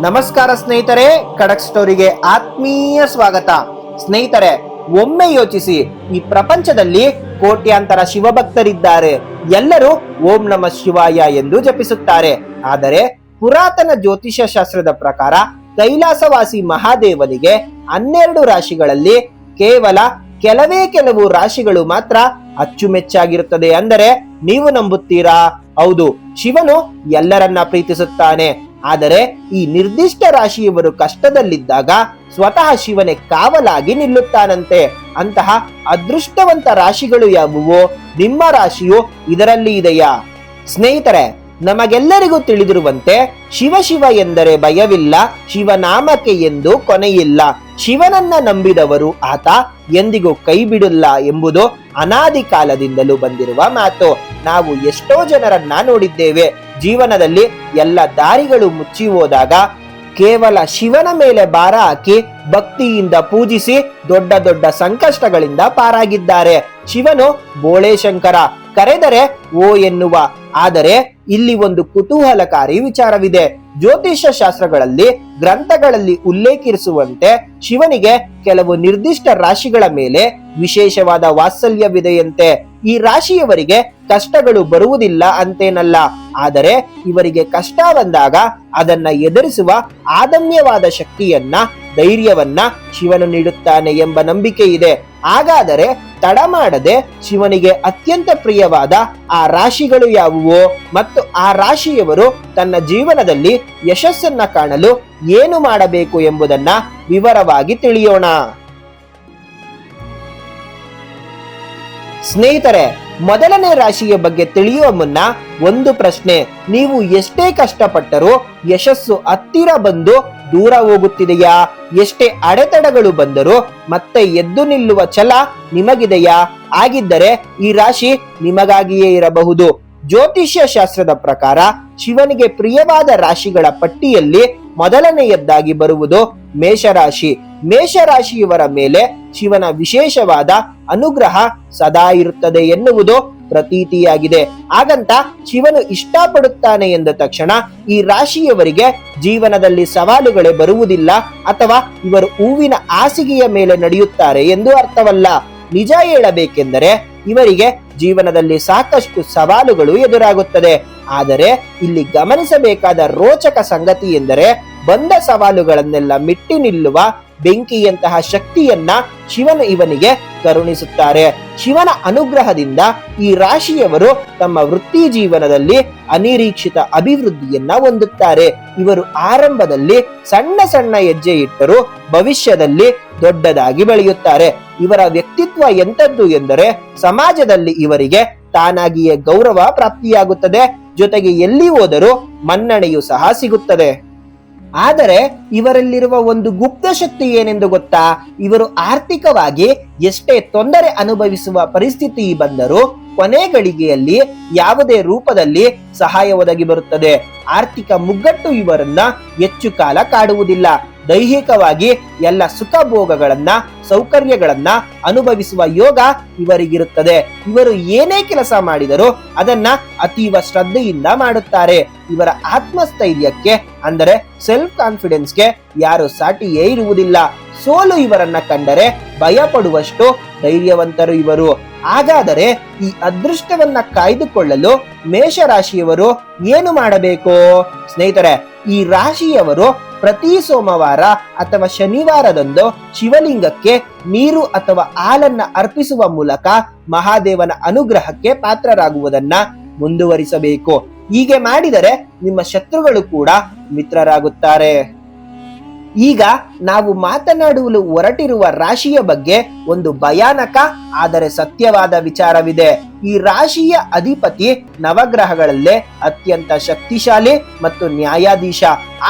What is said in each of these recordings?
ನಮಸ್ಕಾರ ಸ್ನೇಹಿತರೆ, ಖಡಕ್ ಸ್ಟೋರಿಗೆ ಆತ್ಮೀಯ ಸ್ವಾಗತ. ಸ್ನೇಹಿತರೆ, ಒಮ್ಮೆ ಯೋಚಿಸಿ, ಈ ಪ್ರಪಂಚದಲ್ಲಿ ಕೋಟ್ಯಾಂತರ ಶಿವಭಕ್ತರಿದ್ದಾರೆ. ಎಲ್ಲರೂ ಓಂ ನಮಃ ಶಿವಾಯ ಎಂದು ಜಪಿಸುತ್ತಾರೆ. ಆದರೆ ಪುರಾತನ ಜ್ಯೋತಿಷ್ಯ ಶಾಸ್ತ್ರದ ಪ್ರಕಾರ ಕೈಲಾಸವಾಸಿ ಮಹಾದೇವನಿಗೆ 12 ರಾಶಿಗಳಲ್ಲಿ ಕೇವಲ ಕೆಲವು ರಾಶಿಗಳು ಮಾತ್ರ ಅಚ್ಚುಮೆಚ್ಚಾಗಿರುತ್ತದೆ. ಅಂದರೆ ನೀವು ನಂಬುತ್ತೀರಾ? ಹೌದು, ಶಿವನು ಎಲ್ಲರನ್ನ ಪ್ರೀತಿಸುತ್ತಾನೆ. ಆದರೆ ಈ ನಿರ್ದಿಷ್ಟ ರಾಶಿಯವರು ಕಷ್ಟದಲ್ಲಿದ್ದಾಗ ಸ್ವತಃ ಶಿವನೇ ಕಾವಲಾಗಿ ನಿಲ್ಲುತ್ತಾನಂತೆ. ಅಂತಹ ಅದೃಷ್ಟವಂತ ರಾಶಿಗಳು ಯಾವುವು? ನಿಮ್ಮ ರಾಶಿಯು ಇದರಲ್ಲಿ ಇದೆಯಾ? ಸ್ನೇಹಿತರೆ, ನಮಗೆಲ್ಲರಿಗೂ ತಿಳಿದಿರುವಂತೆ ಶಿವ ಎಂದರೆ ಭಯವಿಲ್ಲ, ಶಿವನಾಮಕ್ಕೆ ಎಂದು ಕೊನೆಯಿಲ್ಲ. ಶಿವನನ್ನ ನಂಬಿದವರು ಆತ ಎಂದಿಗೂ ಕೈ ಬಿಡಲ್ಲ ಎಂಬುದು ಅನಾದಿ ಕಾಲದಿಂದಲೂ ಬಂದಿರುವ ಮಾತು. ನಾವು ಎಷ್ಟೋ ಜನರನ್ನ ನೋಡಿದ್ದೇವೆ. ಜೀವನದಲ್ಲಿ ಎಲ್ಲ ದಾರಿಗಳು ಮುಚ್ಚಿ ಹೋದಾಗ ಕೇವಲ ಶಿವನ ಮೇಲೆ ಭಾರ ಹಾಕಿ ಭಕ್ತಿಯಿಂದ ಪೂಜಿಸಿ ದೊಡ್ಡ ದೊಡ್ಡ ಸಂಕಷ್ಟಗಳಿಂದ ಪಾರಾಗಿದ್ದಾರೆ. ಶಿವನು ಬೋಳೇಶಂಕರ, ಕರೆದರೆ ಓ ಎನ್ನುವ. ಆದರೆ ಇಲ್ಲಿ ಒಂದು ಕುತೂಹಲಕಾರಿ ವಿಚಾರವಿದೆ. ಜ್ಯೋತಿಷ್ಯ ಶಾಸ್ತ್ರಗಳಲ್ಲಿ ಗ್ರಂಥಗಳಲ್ಲಿ ಉಲ್ಲೇಖಿಸುವಂತೆ ಶಿವನಿಗೆ ಕೆಲವು ನಿರ್ದಿಷ್ಟ ರಾಶಿಗಳ ಮೇಲೆ ವಿಶೇಷವಾದ ವಾತ್ಸಲ್ಯವಿದೆಯಂತೆ. ಈ ರಾಶಿಯವರಿಗೆ ಕಷ್ಟಗಳು ಬರುವುದಿಲ್ಲ ಅಂತೇನಲ್ಲ, ಆದರೆ ಇವರಿಗೆ ಕಷ್ಟ ಬಂದಾಗ ಅದನ್ನ ಎದುರಿಸುವ ಆದಮ್ಯವಾದ ಶಕ್ತಿಯನ್ನ, ಧೈರ್ಯವನ್ನ ಶಿವನು ನೀಡುತ್ತಾನೆ ಎಂಬ ನಂಬಿಕೆ ಇದೆ. ಹಾಗಾದರೆ ತಡ ಮಾಡದೆ ಶಿವನಿಗೆ ಅತ್ಯಂತ ಪ್ರಿಯವಾದ ಆ ರಾಶಿಗಳು ಯಾವುವು ಮತ್ತು ಆ ರಾಶಿಯವರು ತನ್ನ ಜೀವನದಲ್ಲಿ ಯಶಸ್ಸನ್ನ ಕಾಣಲು ಏನು ಮಾಡಬೇಕು ಎಂಬುದನ್ನ ವಿವರವಾಗಿ ತಿಳಿಯೋಣ. ಸ್ನೇಹಿತರೆ, ಮೊದಲನೇ ರಾಶಿಯ ಬಗ್ಗೆ ತಿಳಿಯುವ ಮುನ್ನ ಒಂದು ಪ್ರಶ್ನೆ. ನೀವು ಎಷ್ಟೇ ಕಷ್ಟಪಟ್ಟರೂ ಯಶಸ್ಸು ಹತ್ತಿರ ಬಂದು ದೂರ ಹೋಗುತ್ತಿದೆಯಾ? ಎಷ್ಟೇ ಅಡೆತಡೆಗಳು ಬಂದರೂ ಮತ್ತೆ ಎದ್ದು ನಿಲ್ಲುವ ಛಲ ನಿಮಗಿದೆಯಾ? ಆಗಿದ್ದರೆ ಈ ರಾಶಿ ನಿಮಗಾಗಿಯೇ ಇರಬಹುದು. ಜ್ಯೋತಿಷ್ಯ ಶಾಸ್ತ್ರದ ಪ್ರಕಾರ ಶಿವನಿಗೆ ಪ್ರಿಯವಾದ ರಾಶಿಗಳ ಪಟ್ಟಿಯಲ್ಲಿ ಮೊದಲನೆಯದ್ದಾಗಿ ಬರುವುದು ಮೇಷರಾಶಿ. ಮೇಷರಾಶಿಯವರ ಮೇಲೆ ಶಿವನ ವಿಶೇಷವಾದ ಅನುಗ್ರಹ ಸದಾ ಇರುತ್ತದೆ ಎನ್ನುವುದು ಪ್ರತೀತಿಯಾಗಿದೆ. ಹಾಗಂತ ಶಿವನು ಇಷ್ಟಪಡುತ್ತಾನೆ ಎಂದ ತಕ್ಷಣ ಈ ರಾಶಿಯವರಿಗೆ ಜೀವನದಲ್ಲಿ ಸವಾಲುಗಳೇ ಬರುವುದಿಲ್ಲ ಅಥವಾ ಇವರು ಹೂವಿನ ಹಾಸಿಗೆಯ ಮೇಲೆ ನಡೆಯುತ್ತಾರೆ ಎಂದು ಅರ್ಥವಲ್ಲ. ನಿಜ ಹೇಳಬೇಕೆಂದರೆ ಇವರಿಗೆ ಜೀವನದಲ್ಲಿ ಸಾಕಷ್ಟು ಸವಾಲುಗಳು ಎದುರಾಗುತ್ತದೆ. ಆದರೆ ಇಲ್ಲಿ ಗಮನಿಸಬೇಕಾದ ರೋಚಕ ಸಂಗತಿ ಎಂದರೆ ಬಂದ ಸವಾಲುಗಳನ್ನೆಲ್ಲ ಮೆಟ್ಟಿ ನಿಲ್ಲುವ ಬೆಂಕಿಯಂತಹ ಶಕ್ತಿಯನ್ನ ಶಿವನು ಇವನಿಗೆ ಕರುಣಿಸುತ್ತಾರೆ. ಶಿವನ ಅನುಗ್ರಹದಿಂದ ಈ ರಾಶಿಯವರು ತಮ್ಮ ವೃತ್ತಿ ಜೀವನದಲ್ಲಿ ಅನಿರೀಕ್ಷಿತ ಅಭಿವೃದ್ಧಿಯನ್ನ ಹೊಂದುತ್ತಾರೆ. ಇವರು ಆರಂಭದಲ್ಲಿ ಸಣ್ಣ ಸಣ್ಣ ಹೆಜ್ಜೆ ಇಟ್ಟರೂ ಭವಿಷ್ಯದಲ್ಲಿ ದೊಡ್ಡದಾಗಿ ಬೆಳೆಯುತ್ತಾರೆ. ಇವರ ವ್ಯಕ್ತಿತ್ವ ಎಂಥದ್ದು ಎಂದರೆ ಸಮಾಜದಲ್ಲಿ ಇವರಿಗೆ ತಾನಾಗಿಯೇ ಗೌರವ ಪ್ರಾಪ್ತಿಯಾಗುತ್ತದೆ. ಜೊತೆಗೆ ಎಲ್ಲಿ ಹೋದರೂ ಮನ್ನಣೆಯೂ ಸಹ ಸಿಗುತ್ತದೆ. ಆದರೆ ಇವರಲ್ಲಿರುವ ಒಂದು ಗುಪ್ತ ಶಕ್ತಿ ಏನೆಂದು ಗೊತ್ತಾ? ಇವರು ಆರ್ಥಿಕವಾಗಿ ಎಷ್ಟೇ ತೊಂದರೆ ಅನುಭವಿಸುವ ಪರಿಸ್ಥಿತಿ ಬಂದರೂ ಕೊನೆ ಗಳಿಗೆಯಲ್ಲಿ ಯಾವುದೇ ರೂಪದಲ್ಲಿ ಸಹಾಯ ಒದಗಿ ಬರುತ್ತದೆ. ಆರ್ಥಿಕ ಮುಗ್ಗಟ್ಟು ಇವರನ್ನ ಹೆಚ್ಚು ಕಾಲ ಕಾಡುವುದಿಲ್ಲ. ದೈಹಿಕವಾಗಿ ಎಲ್ಲ ಸುಖ ಭೋಗಗಳನ್ನ, ಸೌಕರ್ಯಗಳನ್ನ ಅನುಭವಿಸುವ ಯೋಗ ಇವರಿಗಿರುತ್ತದೆ. ಇವರು ಏನೇ ಕೆಲಸ ಮಾಡಿದರೂ ಅದನ್ನ ಅತೀವ ಶ್ರದ್ಧೆಯಿಂದ ಮಾಡುತ್ತಾರೆ. ಇವರ ಆತ್ಮಸ್ಥೈರ್ಯಕ್ಕೆ ಅಂದರೆ ಸೆಲ್ಫ್ ಕಾನ್ಫಿಡೆನ್ಸ್ಗೆ ಯಾರು ಸಾಟಿಯೇ ಇರುವುದಿಲ್ಲ. ಸೋಲು ಇವರನ್ನ ಕಂಡರೆ ಭಯ ಪಡುವಷ್ಟು ಧೈರ್ಯವಂತರು ಇವರು. ಹಾಗಾದರೆ ಈ ಅದೃಷ್ಟವನ್ನ ಕಾಯ್ದುಕೊಳ್ಳಲು ಮೇಷರಾಶಿಯವರು ಏನು ಮಾಡಬೇಕು? ಸ್ನೇಹಿತರೆ, ಈ ರಾಶಿಯವರು ಪ್ರತಿ ಸೋಮವಾರ ಅಥವಾ ಶನಿವಾರದಂದು ಶಿವಲಿಂಗಕ್ಕೆ ನೀರು ಅಥವಾ ಹಾಲನ್ನ ಅರ್ಪಿಸುವ ಮೂಲಕ ಮಹಾದೇವನ ಅನುಗ್ರಹಕ್ಕೆ ಪಾತ್ರರಾಗುವುದನ್ನ ಮುಂದುವರಿಸಬೇಕು. ಹೀಗೆ ಮಾಡಿದರೆ ನಿಮ್ಮ ಶತ್ರುಗಳು ಕೂಡ ಮಿತ್ರರಾಗುತ್ತಾರೆ. ಈಗ ನಾವು ಮಾತನಾಡಲು ಹೊರಟಿರುವ ರಾಶಿಯ ಬಗ್ಗೆ ಒಂದು ಭಯಾನಕ ಆದರೆ ಸತ್ಯವಾದ ವಿಚಾರವಿದೆ. ಈ ರಾಶಿಯ ಅಧಿಪತಿ ನವಗ್ರಹಗಳಲ್ಲೇ ಅತ್ಯಂತ ಶಕ್ತಿಶಾಲಿ ಮತ್ತು ನ್ಯಾಯಾಧೀಶ.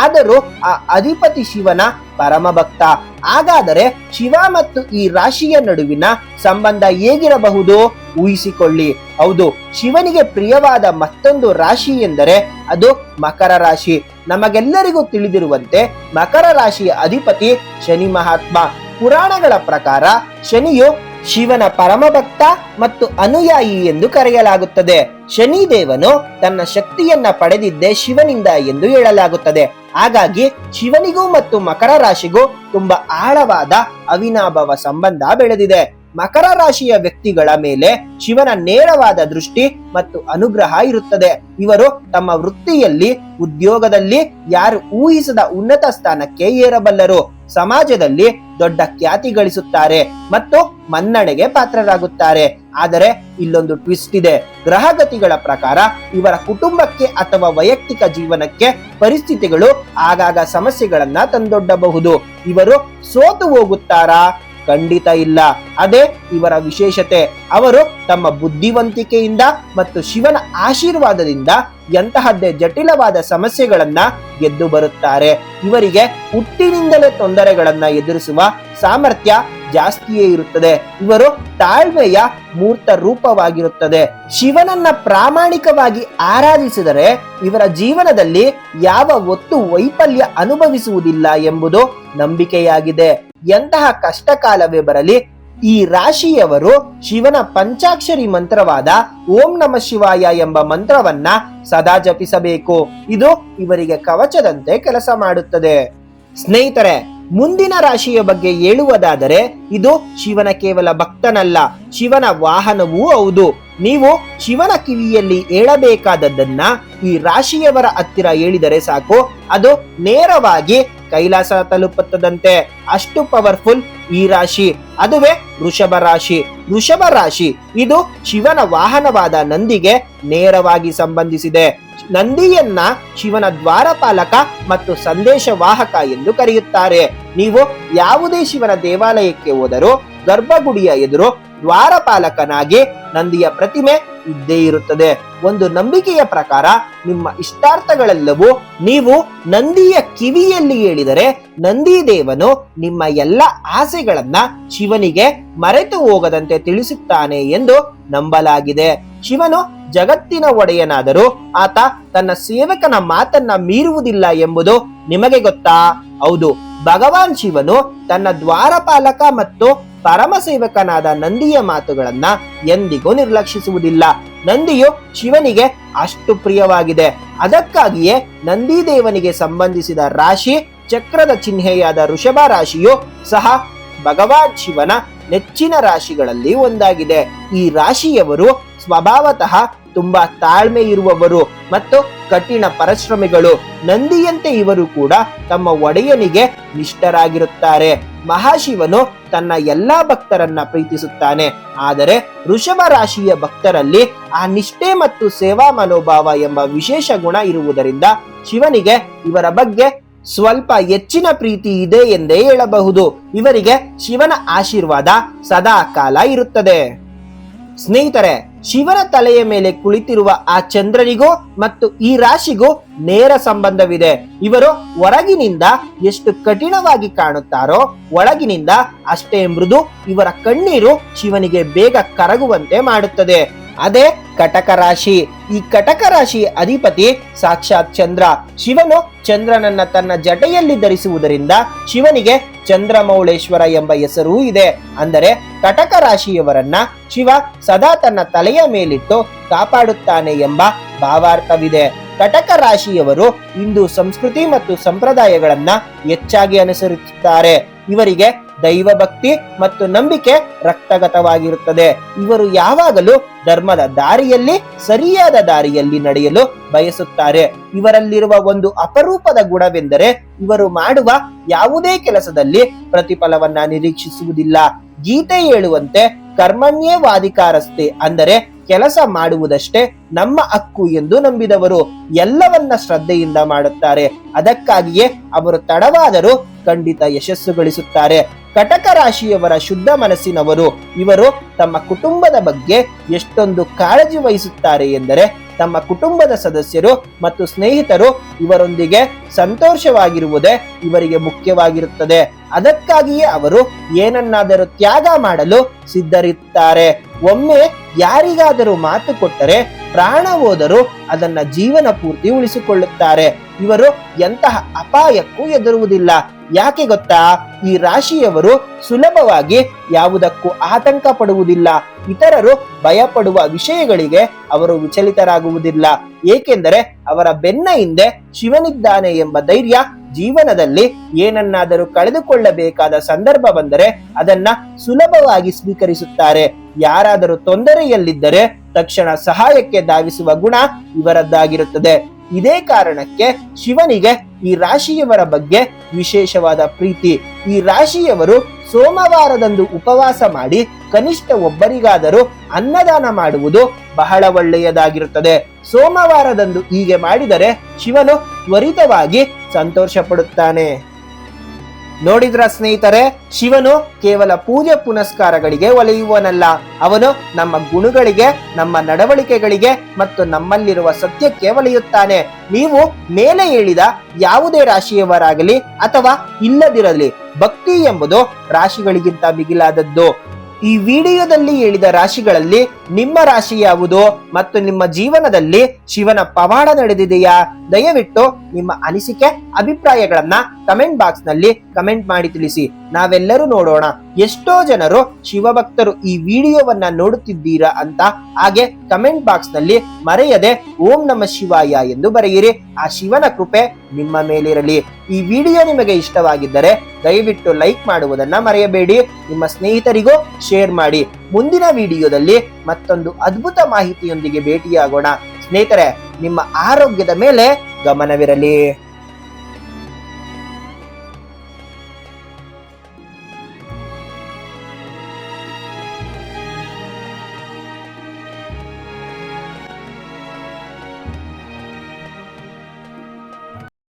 ಆದರೂ ಆ ಅಧಿಪತಿ ಶಿವನ ಪರಮ ಭಕ್ತ. ಹಾಗಾದರೆ ಶಿವ ಮತ್ತು ಈ ರಾಶಿಯ ನಡುವಿನ ಸಂಬಂಧ ಹೇಗಿರಬಹುದು? ಊಹಿಸಿಕೊಳ್ಳಿ. ಹೌದು, ಶಿವನಿಗೆ ಪ್ರಿಯವಾದ ಮತ್ತೊಂದು ರಾಶಿ ಎಂದರೆ ಅದು ಮಕರ ರಾಶಿ. ನಮಗೆಲ್ಲರಿಗೂ ತಿಳಿದಿರುವಂತೆ ಮಕರ ರಾಶಿಯ ಅಧಿಪತಿ ಶನಿ ಮಹಾತ್ಮ. ಪುರಾಣಗಳ ಪ್ರಕಾರ ಶನಿಯು ಶಿವನ ಪರಮಭಕ್ತ ಮತ್ತು ಅನುಯಾಯಿ ಎಂದು ಕರೆಯಲಾಗುತ್ತದೆ. ಶನಿ ದೇವನು ತನ್ನ ಶಕ್ತಿಯನ್ನ ಪಡೆದಿದ್ದೇ ಶಿವನಿಂದ ಎಂದು ಹೇಳಲಾಗುತ್ತದೆ. ಹಾಗಾಗಿ ಶಿವನಿಗೂ ಮತ್ತು ಮಕರ ರಾಶಿಗೂ ತುಂಬಾ ಆಳವಾದ ಅವಿನಾಭಾವ ಸಂಬಂಧ ಬೆಳೆದಿದೆ. ಮಕರ ರಾಶಿಯ ವ್ಯಕ್ತಿಗಳ ಮೇಲೆ ಶಿವನ ನೇರವಾದ ದೃಷ್ಟಿ ಮತ್ತು ಅನುಗ್ರಹ ಇರುತ್ತದೆ. ಇವರು ತಮ್ಮ ವೃತ್ತಿಯಲ್ಲಿ, ಉದ್ಯೋಗದಲ್ಲಿ ಯಾರು ಊಹಿಸದ ಉನ್ನತ ಸ್ಥಾನಕ್ಕೆ ಏರಬಲ್ಲರು. ಸಮಾಜದಲ್ಲಿ ದೊಡ್ಡ ಖ್ಯಾತಿ ಗಳಿಸುತ್ತಾರೆ ಮತ್ತು ಮನ್ನಣೆಗೆ ಪಾತ್ರರಾಗುತ್ತಾರೆ. ಆದರೆ ಇಲ್ಲೊಂದು ಟ್ವಿಸ್ಟ್ ಇದೆ. ಗ್ರಹಗತಿಗಳ ಪ್ರಕಾರ ಇವರ ಕುಟುಂಬಕ್ಕೆ ಅಥವಾ ವೈಯಕ್ತಿಕ ಜೀವನಕ್ಕೆ ಪರಿಸ್ಥಿತಿಗಳು ಆಗಾಗ ಸಮಸ್ಯೆಗಳನ್ನ ತಂದೊಡ್ಡಬಹುದು. ಇವರು ಸೋತು ಹೋಗುತ್ತಾರಾ? ಖಂಡಿತ ಇಲ್ಲ. ಅದೇ ಇವರ ವಿಶೇಷತೆ. ಅವರು ತಮ್ಮ ಬುದ್ಧಿವಂತಿಕೆಯಿಂದ ಮತ್ತು ಶಿವನ ಆಶೀರ್ವಾದದಿಂದ ಎಂತಹದ್ದೇ ಜಟಿಲವಾದ ಸಮಸ್ಯೆಗಳನ್ನ ಗೆದ್ದು ಬರುತ್ತಾರೆ. ಇವರಿಗೆ ಹುಟ್ಟಿನಿಂದಲೇ ತೊಂದರೆಗಳನ್ನ ಎದುರಿಸುವ ಸಾಮರ್ಥ್ಯ ಜಾಸ್ತಿಯೇ ಇರುತ್ತದೆ. ಇವರು ತಾಳ್ಮೆಯ ಮೂರ್ತ ರೂಪವಾಗಿರುತ್ತದೆ. ಶಿವನನ್ನ ಪ್ರಾಮಾಣಿಕವಾಗಿ ಆರಾಧಿಸಿದರೆ ಇವರ ಜೀವನದಲ್ಲಿ ಯಾವ ಒತ್ತು ವೈಫಲ್ಯ ಅನುಭವಿಸುವುದಿಲ್ಲ ಎಂಬುದು ನಂಬಿಕೆಯಾಗಿದೆ. ಎಂತಹ ಕಷ್ಟ ಕಾಲವೇ ಬರಲಿ ಈ ರಾಶಿಯವರು ಶಿವನ ಪಂಚಾಕ್ಷರಿ ಮಂತ್ರವಾದ ಓಂ ನಮಃ ಶಿವಾಯ ಎಂಬ ಮಂತ್ರವನ್ನ ಸದಾ ಜಪಿಸಬೇಕು. ಇದು ಇವರಿಗೆ ಕವಚದಂತೆ ಕೆಲಸ ಮಾಡುತ್ತದೆ. ಸ್ನೇಹಿತರೆ, ಮುಂದಿನ ರಾಶಿಯ ಬಗ್ಗೆ ಹೇಳುವುದಾದರೆ ಇದು ಶಿವನ ಕೇವಲ ಭಕ್ತನಲ್ಲ, ಶಿವನ ವಾಹನವೂ ಹೌದು. ನೀವು ಶಿವನ ಕಿವಿಯಲ್ಲಿ ಹೇಳಬೇಕಾದದ್ದನ್ನ ಈ ರಾಶಿಯವರ ಹತ್ತಿರ ಹೇಳಿದರೆ ಸಾಕು, ಅದು ನೇರವಾಗಿ ಕೈಲಾಸ ತಲುಪುತ್ತದಂತೆ. ಅಷ್ಟು ಪವರ್ಫುಲ್ ಈ ರಾಶಿ. ಅದುವೇ ವೃಷಭ ರಾಶಿ. ವೃಷಭ ರಾಶಿ ಇದು ಶಿವನ ವಾಹನವಾದ ನಂದಿಗೆ ನೇರವಾಗಿ ಸಂಬಂಧಿಸಿದೆ. ನಂದಿಯನ್ನ ಶಿವನ ದ್ವಾರಪಾಲಕ ಮತ್ತು ಸಂದೇಶವಾಹಕ ಎಂದು ಕರೆಯುತ್ತಾರೆ. ನೀವು ಯಾವುದೇ ಶಿವನ ದೇವಾಲಯಕ್ಕೆ ಹೋದರೂ ಗರ್ಭಗುಡಿಯ ಎದುರು ದ್ವಾರಪಾಲಕನಾಗಿ ನಂದಿಯ ಪ್ರತಿಮೆ ಇದ್ದೇ ಇರುತ್ತದೆ. ಒಂದು ನಂಬಿಕೆಯ ಪ್ರಕಾರ ನಿಮ್ಮ ಇಷ್ಟಾರ್ಥಗಳೆಲ್ಲವೂ ನೀವು ನಂದಿಯ ಕಿವಿಯಲ್ಲಿ ಹೇಳಿದರೆ ನಂದಿ ದೇವನು ನಿಮ್ಮ ಎಲ್ಲ ಆಸೆಗಳನ್ನ ಶಿವನಿಗೆ ಮರೆತು ಹೋಗದಂತೆ ತಿಳಿಸುತ್ತಾನೆ ಎಂದು ನಂಬಲಾಗಿದೆ. ಶಿವನು ಜಗತ್ತಿನ ಒಡೆಯನಾದರೂ ಆತ ತನ್ನ ಸೇವಕನ ಮಾತನ್ನ ಮೀರುವುದಿಲ್ಲ ಎಂಬುದು ನಿಮಗೆ ಗೊತ್ತಾ? ಹೌದು, ಭಗವಾನ್ ಶಿವನು ತನ್ನ ದ್ವಾರಪಾಲಕ ಮತ್ತು ಪರಮ ಸೇವಕನಾದ ನಂದಿಯ ಮಾತುಗಳನ್ನ ಎಂದಿಗೂ ನಿರ್ಲಕ್ಷಿಸುವುದಿಲ್ಲ. ನಂದಿಯು ಶಿವನಿಗೆ ಅಷ್ಟು ಪ್ರಿಯವಾಗಿದೆ. ಅದಕ್ಕಾಗಿಯೇ ನಂದಿ ದೇವನಿಗೆ ಸಂಬಂಧಿಸಿದ ರಾಶಿ ಚಕ್ರದ ಚಿಹ್ನೆಯಾದ ವೃಷಭ ರಾಶಿಯು ಸಹ ಭಗವಾನ್ ಶಿವನ ನೆಚ್ಚಿನ ರಾಶಿಗಳಲ್ಲಿ ಒಂದಾಗಿದೆ. ಈ ರಾಶಿಯವರು ಸ್ವಭಾವತಃ ತುಂಬಾ ತಾಳ್ಮೆ ಇರುವವರು ಮತ್ತು ಕಠಿಣ ಪರಿಶ್ರಮಿಗಳು. ನಂದಿಯಂತೆ ಇವರು ಕೂಡ ತಮ್ಮ ಒಡೆಯನಿಗೆ ನಿಷ್ಠರಾಗಿರುತ್ತಾರೆ. ಮಹಾಶಿವನು ತನ್ನ ಎಲ್ಲಾ ಭಕ್ತರನ್ನ ಪ್ರೀತಿಸುತ್ತಾನೆ. ಆದರೆ ವೃಷಭ ರಾಶಿಯ ಭಕ್ತರಲ್ಲಿ ಆ ನಿಷ್ಠೆ ಮತ್ತು ಸೇವಾ ಮನೋಭಾವ ಎಂಬ ವಿಶೇಷ ಗುಣ ಇರುವುದರಿಂದ ಶಿವನಿಗೆ ಇವರ ಬಗ್ಗೆ ಸ್ವಲ್ಪ ಹೆಚ್ಚಿನ ಪ್ರೀತಿ ಇದೆ ಎಂದೇ ಹೇಳಬಹುದು. ಇವರಿಗೆ ಶಿವನ ಆಶೀರ್ವಾದ ಸದಾ ಕಾಲ ಇರುತ್ತದೆ. ಸ್ನೇಹಿತರೆ, ಶಿವನ ತಲೆಯ ಮೇಲೆ ಕುಳಿತಿರುವ ಆ ಚಂದ್ರನಿಗೂ ಮತ್ತು ಈ ರಾಶಿಗೂ ನೇರ ಸಂಬಂಧವಿದೆ. ಇವರು ಹೊರಗಿನಿಂದ ಎಷ್ಟು ಕಠಿಣವಾಗಿ ಕಾಣುತ್ತಾರೋ ಒಳಗಿನಿಂದ ಅಷ್ಟೇ ಮೃದು. ಇವರ ಕಣ್ಣೀರು ಶಿವನಿಗೆ ಬೇಗ ಕರಗುವಂತೆ ಮಾಡುತ್ತದೆ. ಅದೇ ಕಟಕ ರಾಶಿ. ಈ ಕಟಕ ರಾಶಿ ಅಧಿಪತಿ ಸಾಕ್ಷಾತ್ ಚಂದ್ರ. ಶಿವನು ಚಂದ್ರನನ್ನ ತನ್ನ ಜಟೆಯಲ್ಲಿ ಧರಿಸುವುದರಿಂದ ಶಿವನಿಗೆ ಚಂದ್ರಮೌಳೇಶ್ವರ ಎಂಬ ಹೆಸರೂ ಇದೆ. ಅಂದರೆ ಕಟಕ ರಾಶಿಯವರನ್ನ ಶಿವ ಸದಾ ತನ್ನ ತಲೆಯ ಮೇಲಿಟ್ಟು ಕಾಪಾಡುತ್ತಾನೆ ಎಂಬ ಭಾವಾರ್ಥವಿದೆ. ಕಟಕ ರಾಶಿಯವರು ಹಿಂದೂ ಸಂಸ್ಕೃತಿ ಮತ್ತು ಸಂಪ್ರದಾಯಗಳನ್ನ ಹೆಚ್ಚಾಗಿ ಅನುಸರಿಸುತ್ತಾರೆ. ಇವರಿಗೆ ದೈವ ಭಕ್ತಿ ಮತ್ತು ನಂಬಿಕೆ ರಕ್ತಗತವಾಗಿರುತ್ತದೆ. ಇವರು ಯಾವಾಗಲೂ ಧರ್ಮದ ದಾರಿಯಲ್ಲಿ, ಸರಿಯಾದ ದಾರಿಯಲ್ಲಿ ನಡೆಯಲು ಬಯಸುತ್ತಾರೆ. ಇವರಲ್ಲಿರುವ ಒಂದು ಅಪರೂಪದ ಗುಣವೆಂದರೆ ಇವರು ಮಾಡುವ ಯಾವುದೇ ಕೆಲಸದಲ್ಲಿ ಪ್ರತಿಫಲವನ್ನ ನಿರೀಕ್ಷಿಸುವುದಿಲ್ಲ. ಗೀತೆ ಹೇಳುವಂತೆ ಕರ್ಮಣ್ಯೇವಾಧಿಕಾರಸ್ತೆ, ಅಂದರೆ ಕೆಲಸ ಮಾಡುವುದಷ್ಟೇ ನಮ್ಮ ಹಕ್ಕು ಎಂದು ನಂಬಿದವರು ಎಲ್ಲವನ್ನ ಶ್ರದ್ಧೆಯಿಂದ ಮಾಡುತ್ತಾರೆ. ಅದಕ್ಕಾಗಿಯೇ ಅವರು ತಡವಾದರೂ ಖಂಡಿತ ಯಶಸ್ಸು ಗಳಿಸುತ್ತಾರೆ. ಕಟಕ ರಾಶಿಯವರ ಶುದ್ಧ ಮನಸ್ಸಿನವರು. ಇವರು ತಮ್ಮ ಕುಟುಂಬದ ಬಗ್ಗೆ ಎಷ್ಟೊಂದು ಕಾಳಜಿ ವಹಿಸುತ್ತಾರೆ ಎಂದರೆ ತಮ್ಮ ಕುಟುಂಬದ ಸದಸ್ಯರು ಮತ್ತು ಸ್ನೇಹಿತರು ಇವರೊಂದಿಗೆ ಸಂತೋಷವಾಗಿರುವುದೇ ಇವರಿಗೆ ಮುಖ್ಯವಾಗಿರುತ್ತದೆ. ಅದಕ್ಕಾಗಿಯೇ ಅವರು ಏನನ್ನಾದರೂ ತ್ಯಾಗ ಮಾಡಲು ಸಿದ್ಧರಿರುತ್ತಾರೆ. ಒಮ್ಮೆ ಯಾರಿಗಾದರೂ ಮಾತು ಕೊಟ್ಟರೆ ಪ್ರಾಣ ಹೋದರೂ ಅದನ್ನ ಜೀವನ ಪೂರ್ತಿ ಉಳಿಸಿಕೊಳ್ಳುತ್ತಾರೆ. ಇವರು ಎಂತಹ ಅಪಾಯಕ್ಕೂ ಹೆದರುವುದಿಲ್ಲ. ಯಾಕೆ ಗೊತ್ತಾ? ಈ ರಾಶಿಯವರು ಸುಲಭವಾಗಿ ಯಾವುದಕ್ಕೂ ಆತಂಕ ಪಡುವುದಿಲ್ಲ. ಇತರರು ಭಯಪಡುವ ವಿಷಯಗಳಿಗೆ ಅವರು ವಿಚಲಿತರಾಗುವುದಿಲ್ಲ. ಏಕೆಂದರೆ ಅವರ ಬೆನ್ನ ಹಿಂದೆ ಶಿವನಿದ್ದಾನೆ ಎಂಬ ಧೈರ್ಯ. ಜೀವನದಲ್ಲಿ ಏನನ್ನಾದರೂ ಕಳೆದುಕೊಳ್ಳಬೇಕಾದ ಸಂದರ್ಭ ಬಂದರೆ ಅದನ್ನ ಸುಲಭವಾಗಿ ಸ್ವೀಕರಿಸುತ್ತಾರೆ. ಯಾರಾದರೂ ತೊಂದರೆಯಲ್ಲಿದ್ದರೆ ತಕ್ಷಣ ಸಹಾಯಕ್ಕೆ ಧಾವಿಸುವ ಗುಣ ಇವರದ್ದಾಗಿರುತ್ತದೆ. ಇದೇ ಕಾರಣಕ್ಕೆ ಶಿವನಿಗೆ ಈ ರಾಶಿಯವರ ಬಗ್ಗೆ ವಿಶೇಷವಾದ ಪ್ರೀತಿ. ಈ ರಾಶಿಯವರು ಸೋಮವಾರದಂದು ಉಪವಾಸ ಮಾಡಿ ಕನಿಷ್ಠ ಒಬ್ಬರಿಗಾದರೂ ಅನ್ನದಾನ ಮಾಡುವುದು ಬಹಳ ಒಳ್ಳೆಯದಾಗಿರುತ್ತದೆ. ಸೋಮವಾರದಂದು ಹೀಗೆ ಮಾಡಿದರೆ ಶಿವನು ತ್ವರಿತವಾಗಿ ಸಂತೋಷ ಪಡುತ್ತಾನೆ. ನೋಡಿದ್ರ ಸ್ನೇಹಿತರೆ, ಶಿವನು ಕೇವಲ ಪೂಜೆ ಪುನಸ್ಕಾರಗಳಿಗೆ ಒಲೆಯುವನಲ್ಲ. ಅವನು ನಮ್ಮ ಗುಣಗಳಿಗೆ, ನಮ್ಮ ನಡವಳಿಕೆಗಳಿಗೆ ಮತ್ತು ನಮ್ಮಲ್ಲಿರುವ ಸತ್ಯಕ್ಕೆ ಒಲೆಯುತ್ತಾನೆ. ನೀವು ಮೇಲೆ ಹೇಳಿದ ಯಾವುದೇ ರಾಶಿಯವರಾಗಲಿ ಅಥವಾ ಇಲ್ಲದಿರಲಿ, ಭಕ್ತಿ ಎಂಬುದು ರಾಶಿಗಳಿಗಿಂತ ಮಿಗಿಲಾದದ್ದು. ಈ ವಿಡಿಯೋದಲ್ಲಿ ಹೇಳಿದ ರಾಶಿಗಳಲ್ಲಿ ನಿಮ್ಮ ರಾಶಿ ಯಾವುದು ಮತ್ತು ನಿಮ್ಮ ಜೀವನದಲ್ಲಿ ಶಿವನ ಪವಾಡ ನಡೆದಿದೆಯಾ? ದಯವಿಟ್ಟು ನಿಮ್ಮ ಅನಿಸಿಕೆ, ಅಭಿಪ್ರಾಯಗಳನ್ನ ಕಮೆಂಟ್ ಬಾಕ್ಸ್ ನಲ್ಲಿ ಕಮೆಂಟ್ ಮಾಡಿ ತಿಳಿಸಿ. ನಾವೆಲ್ಲರೂ ನೋಡೋಣ ಎಷ್ಟೋ ಜನರು ಶಿವಭಕ್ತರು ಈ ವಿಡಿಯೋವನ್ನ ನೋಡುತ್ತಿದ್ದೀರಾ ಅಂತ. ಹಾಗೆ ಕಮೆಂಟ್ ಬಾಕ್ಸ್ ನಲ್ಲಿ ಮರೆಯದೆ ಓಂ ನಮಃ ಶಿವಾಯ ಎಂದು ಬರೆಯಿರಿ. ಆ ಶಿವನ ಕೃಪೆ ನಿಮ್ಮ ಮೇಲಿರಲಿ. ಈ ವಿಡಿಯೋ ನಿಮಗೆ ಇಷ್ಟವಾಗಿದ್ದರೆ ದಯವಿಟ್ಟು ಲೈಕ್ ಮಾಡುವುದನ್ನ ಮರೆಯಬೇಡಿ. ನಿಮ್ಮ ಸ್ನೇಹಿತರಿಗೂ ಶೇರ್ ಮಾಡಿ. ಮುಂದಿನ ವಿಡಿಯೋದಲ್ಲಿ ಮತ್ತೊಂದು ಅದ್ಭುತ ಮಾಹಿತಿಯೊಂದಿಗೆ ಭೇಟಿಯಾಗೋಣ. ಸ್ನೇಹಿತರೆ, ನಿಮ್ಮ ಆರೋಗ್ಯದ ಮೇಲೆ ಗಮನವಿರಲಿ.